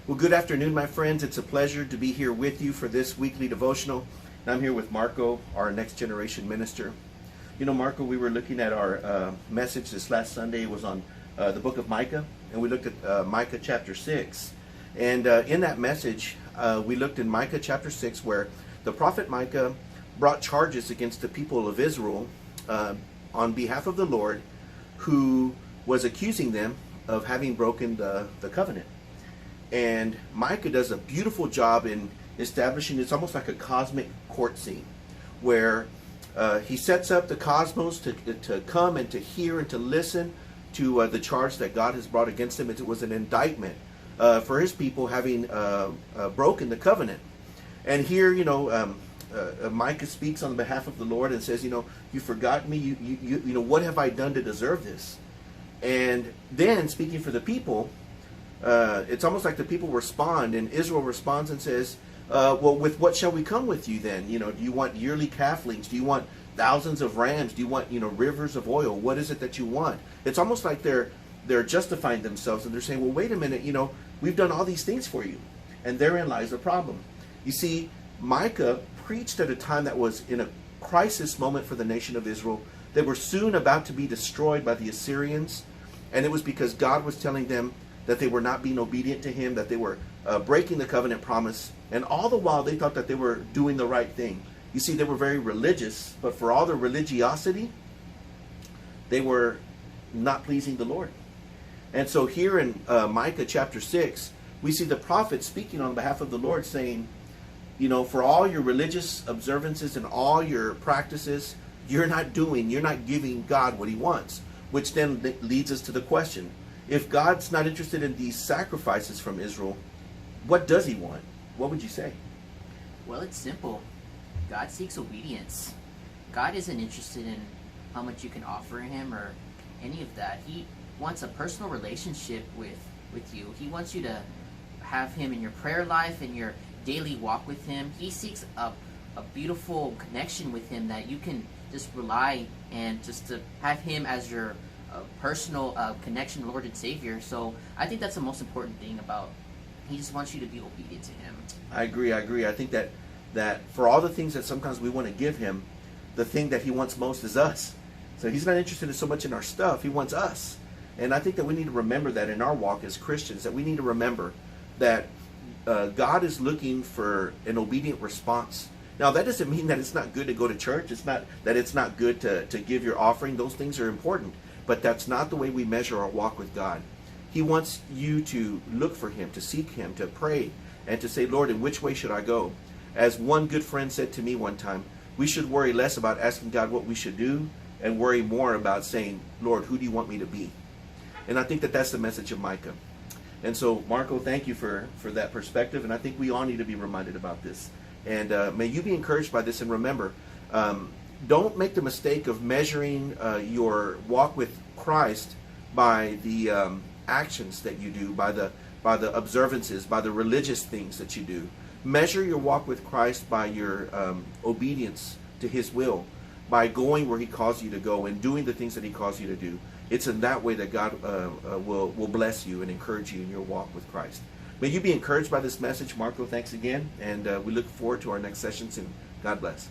Well, good afternoon, my friends. It's a pleasure to be here with you for this weekly devotional. And I'm here with Marco, our next generation minister. You know, Marco, we were looking at our message this last Sunday. It was on the book of Micah, and we looked at Micah chapter 6. And in that message, we looked in Micah chapter 6, where the prophet Micah brought charges against the people of Israel on behalf of the Lord, who was accusing them of having broken the covenant. And Micah does a beautiful job in establishing, it's almost like a cosmic court scene, where he sets up the cosmos to come and to hear and to listen to the charge that God has brought against them. It was an indictment for his people having broken the covenant. And here, you know, Micah speaks on behalf of the Lord and says, you know, you forgot me, you know, what have I done to deserve this? And then, speaking for the people, it's almost like the people respond, and Israel responds and says, well, with what shall we come with you then? You know, do you want yearly calflings? Do you want thousands of rams? Do you want, you know, rivers of oil? What is it that you want? It's almost like they're justifying themselves, and they're saying, well, wait a minute, you know, we've done all these things for you. And therein lies the problem. You see, Micah preached at a time that was in a crisis moment for the nation of Israel. They were soon about to be destroyed by the Assyrians, and it was because God was telling them that they were not being obedient to him, that they were breaking the covenant promise, and all the while they thought that they were doing the right thing. You see, they were very religious, but for all their religiosity, they were not pleasing the Lord. And so here in Micah chapter 6, we see the prophet speaking on behalf of the Lord saying, you know, for all your religious observances and all your practices, you're not giving God what he wants. Which then leads us to the question, if God's not interested in these sacrifices from Israel, what does he want? What would you say? Well, it's simple. God seeks obedience. God isn't interested in how much you can offer him or any of that. He wants a personal relationship with you. He wants you to have him in your prayer life, in your daily walk with him. He seeks a beautiful connection with him that you can just rely and just to have him as your personal connection, Lord and Savior. So I think that's the most important thing about, he just wants you to be obedient to him. I agree. I think that for all the things that sometimes we want to give him, the thing that he wants most is us. So he's not interested in so much in our stuff, he wants us. And I think that we need to remember that in our walk as Christians, that we need to remember that God is looking for an obedient response. Now, that doesn't mean that it's not good to go to church. It's not that it's not good to give your offering. Those things are important. But that's not the way we measure our walk with God. He wants you to look for him, to seek him, to pray, and to say, Lord, in which way should I go? As one good friend said to me one time, we should worry less about asking God what we should do and worry more about saying, Lord, who do you want me to be? And I think that that's the message of Micah. And so, Marco, thank you for that perspective. And I think we all need to be reminded about this. And may you be encouraged by this. And remember, don't make the mistake of measuring your walk with Christ by the actions that you do, by the observances, by the religious things that you do. Measure your walk with Christ by your obedience to his will, by going where he calls you to go and doing the things that he calls you to do. It's in that way that God will bless you and encourage you in your walk with Christ. May you be encouraged by this message. Marco, thanks again, and we look forward to our next session soon. God bless.